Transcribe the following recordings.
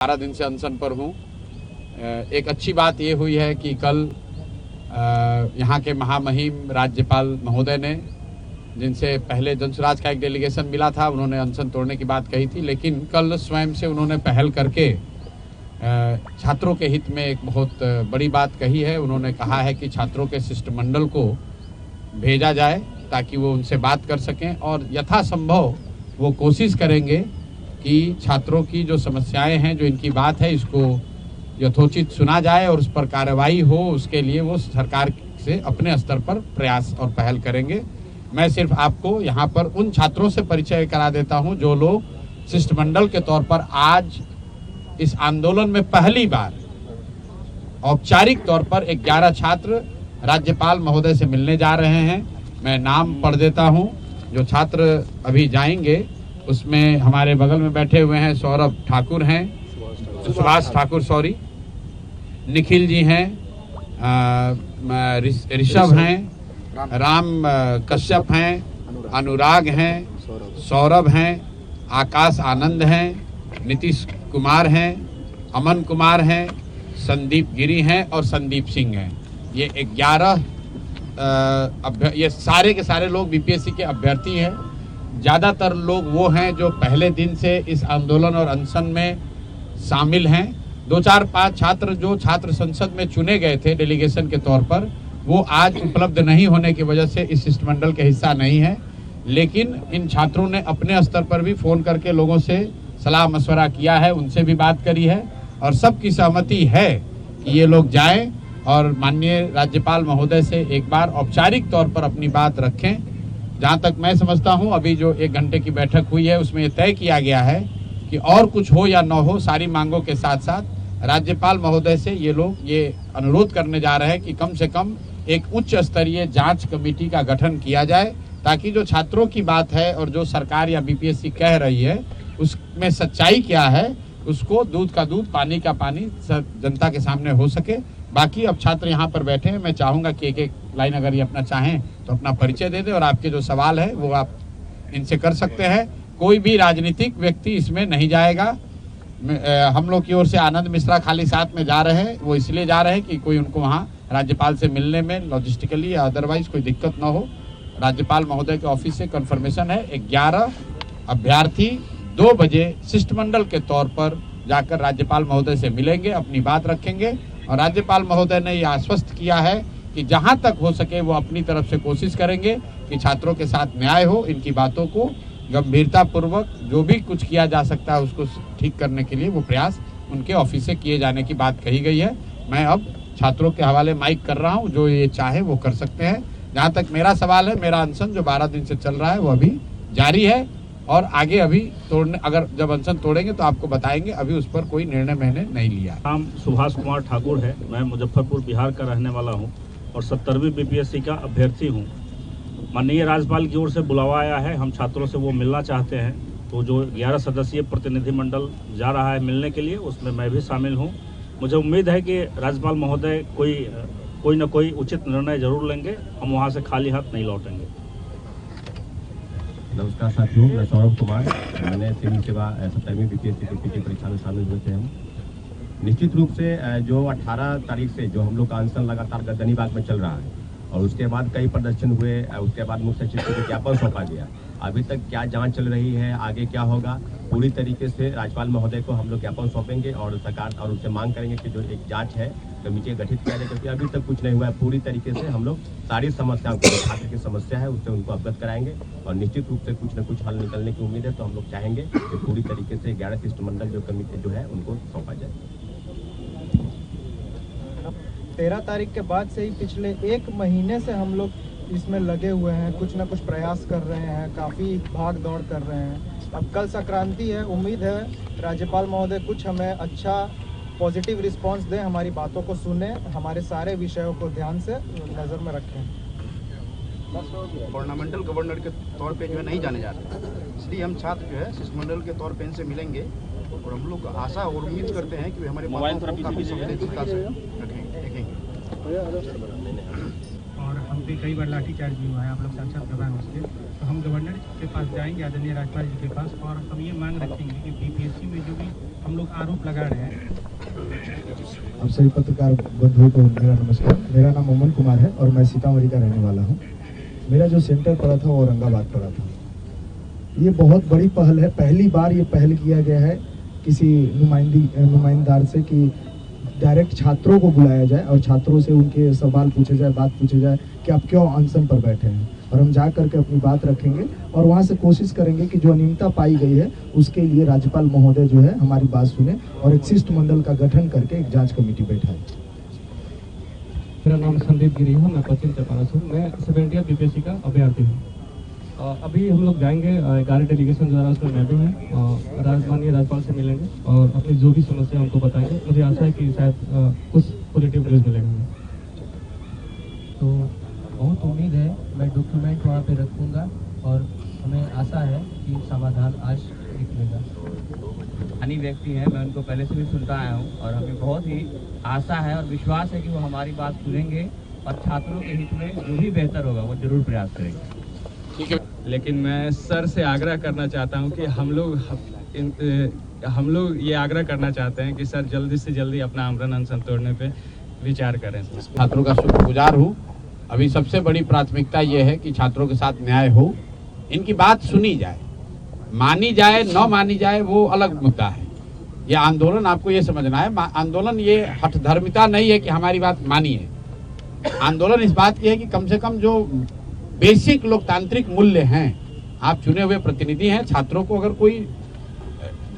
12 दिन से अनशन पर हूँ। एक अच्छी बात ये हुई है कि कल यहाँ के महामहिम राज्यपाल महोदय ने, जिनसे पहले जनसुराज का एक डेलीगेशन मिला था, उन्होंने अनशन तोड़ने की बात कही थी, लेकिन कल स्वयं से उन्होंने पहल करके छात्रों के हित में एक बहुत बड़ी बात कही है। उन्होंने कहा है कि छात्रों के शिष्टमंडल को भेजा जाए ताकि वो उनसे बात कर सकें और यथासंभव वो कोशिश करेंगे कि छात्रों की जो समस्याएं हैं, जो इनकी बात है, इसको यथोचित सुना जाए और उस पर कार्रवाई हो। उसके लिए वो सरकार से अपने स्तर पर प्रयास और पहल करेंगे। मैं सिर्फ आपको यहाँ पर उन छात्रों से परिचय करा देता हूँ जो लोग शिष्टमंडल के तौर पर आज इस आंदोलन में पहली बार औपचारिक तौर पर 11 छात्र राज्यपाल महोदय से मिलने जा रहे हैं। मैं नाम पढ़ देता हूँ। जो छात्र अभी जाएंगे उसमें हमारे बगल में बैठे हुए हैं सौरभ ठाकुर हैं, सुभाष ठाकुर सॉरी, निखिल जी हैं, ऋषभ हैं, राम कश्यप हैं, अनुराग हैं, सौरभ हैं, आकाश आनंद हैं, नीतीश कुमार हैं, अमन कुमार हैं, संदीप गिरी हैं और संदीप सिंह हैं। ये 11 ये सारे के सारे लोग बीपीएससी के अभ्यर्थी हैं। ज़्यादातर लोग वो हैं जो पहले दिन से इस आंदोलन और अनशन में शामिल हैं। 2-4-5 छात्र जो छात्र संसद में चुने गए थे डेलीगेशन के तौर पर, वो आज उपलब्ध नहीं होने की वजह से इस शिष्टमंडल के हिस्सा नहीं है। लेकिन इन छात्रों ने अपने स्तर पर भी फ़ोन करके लोगों से सलाह मशवरा किया है, उनसे भी बात करी है और सबकी सहमति है कि ये लोग जाएं और माननीय राज्यपाल महोदय से एक बार औपचारिक तौर पर अपनी बात रखें। जहाँ तक मैं समझता हूँ, अभी जो 1 घंटे की बैठक हुई है उसमें ये तय किया गया है कि और कुछ हो या न हो, सारी मांगों के साथ साथ राज्यपाल महोदय से ये लोग ये अनुरोध करने जा रहे हैं कि कम से कम एक उच्च स्तरीय जांच कमेटी का गठन किया जाए, ताकि जो छात्रों की बात है और जो सरकार या बीपीएससी कह रही है उसमें सच्चाई क्या है, उसको दूध का दूध पानी का पानी जनता के सामने हो सके। बाकी अब छात्र यहाँ पर बैठे हैं, मैं चाहूँगा कि एक लाइन अगर ये अपना चाहें तो अपना परिचय दे दें और आपके जो सवाल है वो आप इनसे कर सकते हैं। कोई भी राजनीतिक व्यक्ति इसमें नहीं जाएगा। हम लोग की ओर से आनंद मिश्रा खाली साथ में जा रहे हैं, वो इसलिए जा रहे हैं कि कोई उनको वहाँ राज्यपाल से मिलने में लॉजिस्टिकली या अदरवाइज कोई दिक्कत ना हो। राज्यपाल महोदय के ऑफिस से कन्फर्मेशन है, 11 अभ्यर्थी 2 बजे शिष्टमंडल के तौर पर जाकर राज्यपाल महोदय से मिलेंगे, अपनी बात रखेंगे और राज्यपाल महोदय ने यह आश्वस्त किया है कि जहां तक हो सके वो अपनी तरफ से कोशिश करेंगे कि छात्रों के साथ न्याय हो। इनकी बातों को गंभीरता पूर्वक जो भी कुछ किया जा सकता है उसको ठीक करने के लिए वो प्रयास उनके ऑफिस से किए जाने की बात कही गई है। मैं अब छात्रों के हवाले माइक कर रहा हूँ, जो ये चाहे वो कर सकते हैं। जहाँ तक मेरा सवाल है, मेरा अनशन जो 12 दिन से चल रहा है वो अभी जारी है और आगे अभी तोड़ने, अगर जब अनशन तोड़ेंगे तो आपको बताएंगे। अभी उस पर कोई निर्णय मैंने नहीं लिया। नाम सुभाष कुमार ठाकुर है, मैं मुजफ्फरपुर बिहार का रहने वाला हूं और 70वीं बीपीएससी का अभ्यर्थी हूं। माननीय राज्यपाल की ओर से बुलावा आया है, हम छात्रों से वो मिलना चाहते हैं। तो जो 11 सदस्यीय प्रतिनिधिमंडल जा रहा है मिलने के लिए, उसमें मैं भी शामिल हूँ। मुझे उम्मीद है कि राज्यपाल महोदय कोई न कोई उचित निर्णय जरूर लेंगे, हम वहाँ से खाली हाथ नहीं लौटेंगे। नमस्कार साथियों, मैं सौरभ कुमार, मैंने सिविल सेवा 70वीं बीपीएससी की परीक्षा में शामिल हुए थे। हम निश्चित रूप से जो 18 तारीख से जो हम लोग का अनशन लगातार गर्दनी बाग में चल रहा है और उसके बाद कई प्रदर्शन हुए, उसके बाद मुख्य सचिव को ज्ञापन सौंपा गया। अभी तक क्या जांच चल रही है, आगे क्या होगा, पूरी तरीके से राज्यपाल महोदय को हम लोग ज्ञापन सौंपेंगे और सरकार और उससे मांग करेंगे कि जो एक जांच है कमेटी गठित किया जाए, क्योंकि अभी तक कुछ नहीं हुआ है। पूरी तरीके से हम लोग सारी समस्याओं को, छात्र की समस्या है उससे उनको अवगत कराएंगे और निश्चित रूप से कुछ न कुछ हल निकलने की उम्मीद है। तो हम लोग चाहेंगे कि पूरी तरीके से 11 शिष्टमंडल जो कमेटी जो है उनको सौंपा जाए। 13 तारीख के बाद से ही पिछले 1 महीने से हम लोग इसमें लगे हुए हैं, कुछ ना कुछ प्रयास कर रहे हैं, काफ़ी भाग दौड़ कर रहे हैं। अब कल संक्रांति है, उम्मीद है राज्यपाल महोदय कुछ हमें अच्छा पॉजिटिव रिस्पांस दें, हमारी बातों को सुने, हमारे सारे विषयों को ध्यान से नज़र में रखें। ऑर्नामेंटल गवर्नर के तौर पे जो है नहीं जाने जा रहे, इसलिए हम छात्र जो है शिष्टमंडल के तौर पे इनसे मिलेंगे और हम लोग आशा और उम्मीद करते हैं कि वे हमारे बातों को काफ़ी संवेदनशीलता से देखेंगे। और हम पे कई बार लाठीचार्ज भी हुआ है, आप लोग साक्षात गवाह हैं उसके। तो हम गवर्नर के पास जाएंगे, आदरणीय राज्यपाल जी के पास, और हम ये मांग रखेंगे कि बीपीएससी में जो भी हम लोग आरोप लगा रहे हैं। आप सभी पत्रकार बंधुओं को मेरा नमस्कार। मेरा नाम अमन कुमार है और मैं सीतामढ़ी का रहने वाला हूँ। मेरा जो सेंटर पड़ा था वो औरंगाबाद पड़ा था। ये बहुत बड़ी पहल है, पहली बार ये पहल किया गया है किसी नुमाइंदार से कि डायरेक्ट छात्रों को बुलाया जाए और छात्रों से उनके सवाल पूछे जाए, बात पूछे जाए कि आप क्यों अनशन पर बैठे हैं, और हम जा करके अपनी बात रखेंगे और वहाँ से कोशिश करेंगे कि जो अनियमितता पाई गई है उसके लिए राज्यपाल महोदय जो है हमारी बात सुने और एक शिष्टमंडल का गठन करके एक जांच कमेटी बैठाए। मेरा नाम संदीप गिरी है, मैं पश्चिम चंपारण से हूँ। मैं 70 बीपीएससी का अभ्यर्थी हूँ। अभी हम लोग जाएंगे 11 डेलीगेशन द्वारा, उसमें मैं भी हूँ। माननीय राज्यपाल से मिलेंगे और अपनी जो भी समस्या उनको बताएंगे। मुझे आशा है कि शायद कुछ पॉजिटिव न्यूज़ मिलेगा हमें। तो बहुत उम्मीद है, मैं डॉक्यूमेंट वहाँ पे रखूँगा और हमें आशा है कि समाधान आज निकलेगा। स्थानीय व्यक्ति हैं, मैं उनको पहले से भी सुनता आया हूँ और हमें बहुत ही आशा है और विश्वास है कि वो हमारी बात सुनेंगे और छात्रों के हित में जो भी बेहतर होगा वो जरूर प्रयास करेंगे। ठीक है, लेकिन मैं सर से आग्रह करना चाहता हूं कि हम लोग ये आग्रह करना चाहते हैं कि सर जल्दी से जल्दी अपना आमरण अनशन तोड़ने पे विचार करें। छात्रों का शुक्रगुजार हूँ। अभी सबसे बड़ी प्राथमिकता ये है कि छात्रों के साथ न्याय हो, इनकी बात सुनी जाए, मानी जाए न मानी जाए वो अलग मुद्दा है। ये आंदोलन आपको ये समझना है, आंदोलन ये हठधर्मिता नहीं है कि हमारी बात मानी है। आंदोलन इस बात की है कि कम से कम जो बेसिक लोकतांत्रिक मूल्य हैं, आप चुने हुए प्रतिनिधि हैं, छात्रों को अगर कोई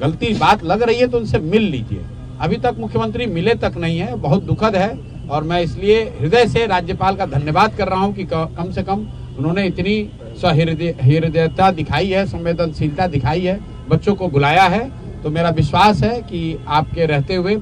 गलती बात लग रही है तो उनसे मिल लीजिए। अभी तक मुख्यमंत्री मिले तक नहीं है, बहुत दुखद है और मैं इसलिए हृदय से राज्यपाल का धन्यवाद कर रहा हूं कि कम से कम उन्होंने इतनी सहृदयता दिखाई है, संवेदनशीलता दिखाई है, बच्चों को बुलाया है। तो मेरा विश्वास है कि आपके रहते हुए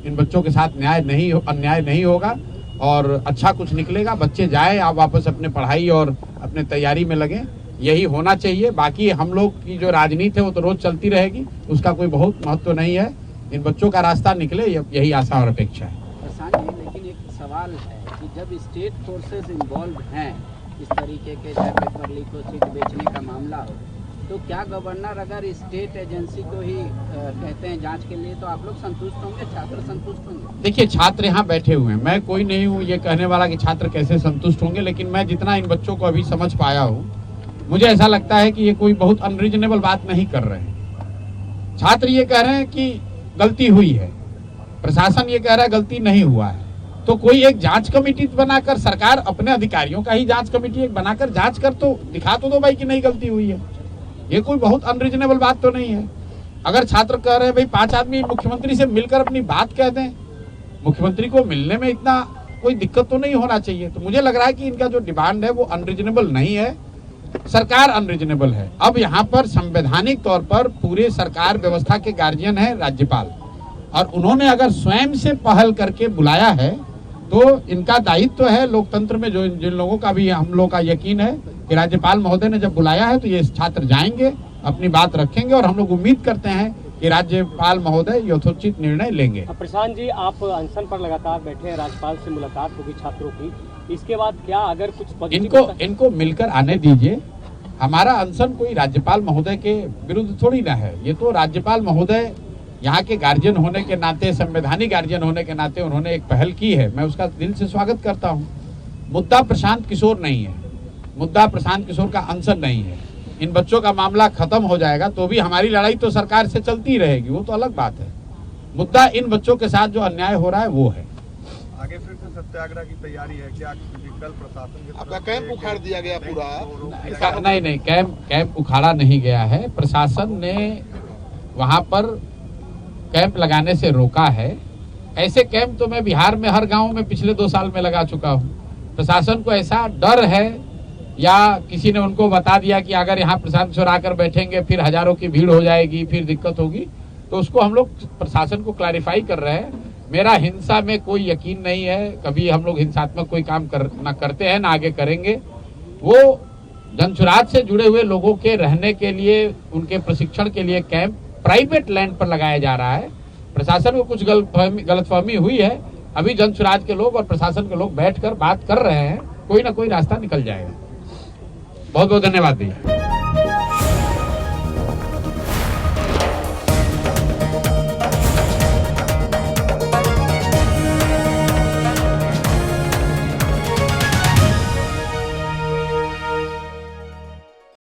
इन बच्चों के साथ अन्याय नहीं होगा और अच्छा कुछ निकलेगा। बच्चे जाए, आप वापस अपने पढ़ाई और अपने तैयारी में लगे, यही होना चाहिए। बाकी हम लोग की जो राजनीति है वो तो रोज चलती रहेगी, उसका कोई बहुत महत्व नहीं है। इन बच्चों का रास्ता निकले, यही आशा और अपेक्षा है। लेकिन एक सवाल है कि जब स्टेट फोर्सेस इन्वॉल्व हैं इस तरीके के, चाहे पेपर लीक हो, सीट बेचने का मामला हो, तो क्या गवर्नर अगर स्टेट एजेंसी को ही कहते हैं जांच के लिए, तो आप लोग संतुष्ट होंगे, छात्र संतुष्ट होंगे? देखिए, छात्र यहाँ बैठे हुए हैं, मैं कोई नहीं हूँ ये कहने वाला कि छात्र कैसे संतुष्ट होंगे, लेकिन मैं जितना इन बच्चों को अभी समझ पाया हूँ, मुझे ऐसा लगता है कि ये कोई बहुत अनरीजनेबल बात नहीं कर रहे हैं। छात्र ये कह रहे हैं कि गलती हुई है, प्रशासन ये कह रहा है गलती नहीं हुआ है। तो कोई एक जांच कमेटी बनाकर, सरकार अपने अधिकारियों का ही जांच कमेटी एक बनाकर जांच कर तो दिखा तो दो भाई कि नहीं गलती हुई है। ये कोई बहुत अनरीजनेबल बात तो नहीं है। अगर छात्र कह रहे हैं भाई 5 आदमी मुख्यमंत्री से मिलकर अपनी बात कह दें, मुख्यमंत्री को मिलने में इतना कोई दिक्कत तो नहीं होना चाहिए। तो मुझे लग रहा है कि इनका जो डिमांड है वो अनरीजनेबल नहीं है, सरकार अनरीजनेबल है। अब यहाँ पर संवैधानिक तौर पर पूरे सरकार व्यवस्था के गार्जियन है राज्यपाल, और उन्होंने अगर स्वयं से पहल करके बुलाया है तो इनका दायित्व है लोकतंत्र में, जो जिन लोगों का भी हम लोग का यकीन है कि राज्यपाल महोदय ने जब बुलाया है तो ये छात्र जाएंगे, अपनी बात रखेंगे और हम लोग उम्मीद करते हैं कि राज्यपाल महोदय यथोचित निर्णय लेंगे। प्रशांत जी, आप अनशन पर लगातार बैठे हैं, राज्यपाल से मुलाकात होगी छात्रों की, इसके बाद क्या अगर कुछ इनको मिलकर आने दीजिए। हमारा अनशन कोई राज्यपाल महोदय के विरुद्ध थोड़ी ना है, ये तो राज्यपाल महोदय यहाँ के गार्जियन होने के नाते, संवैधानिक गार्जियन होने के नाते उन्होंने एक पहल की है, मैं उसका दिल से स्वागत करता हूँ। मुद्दा प्रशांत किशोर नहीं है, मुद्दा प्रशांत किशोर का अनशन नहीं है। इन बच्चों का मामला खत्म हो जाएगा तो भी हमारी लड़ाई तो सरकार से चलती रहेगी, वो तो अलग बात है। मुद्दा इन बच्चों के साथ जो अन्याय हो रहा है वो है। आगे फिर से सत्याग्रह की तैयारी है क्या? कल प्रशासन के आपका कैंप उखाड़ दिया गया पूरा? नहीं, कैंप उखाड़ा नहीं गया है। प्रशासन ने वहां पर कैंप लगाने से रोका है। ऐसे कैंप तो मैं बिहार में हर गांव में पिछले 2 साल में लगा चुका हूं। प्रशासन को ऐसा डर है या किसी ने उनको बता दिया कि अगर यहाँ प्रशांत किशोर आकर बैठेंगे फिर हजारों की भीड़ हो जाएगी, फिर दिक्कत होगी, तो उसको हम लोग प्रशासन को क्लैरिफाई कर रहे हैं। मेरा हिंसा में कोई यकीन नहीं है, कभी हम लोग हिंसात्मक कोई काम ना करते हैं ना आगे करेंगे। वो जनसुराज से जुड़े हुए लोगों के रहने के लिए, उनके प्रशिक्षण के लिए कैंप प्राइवेट लैंड पर लगाया जा रहा है। प्रशासन को कुछ गलतफहमी हुई है। अभी जनसुराज के लोग और प्रशासन के लोग बैठकर बात कर रहे हैं कोई ना कोई रास्ता निकल जाएगा। बहुत बहुत धन्यवाद भैया।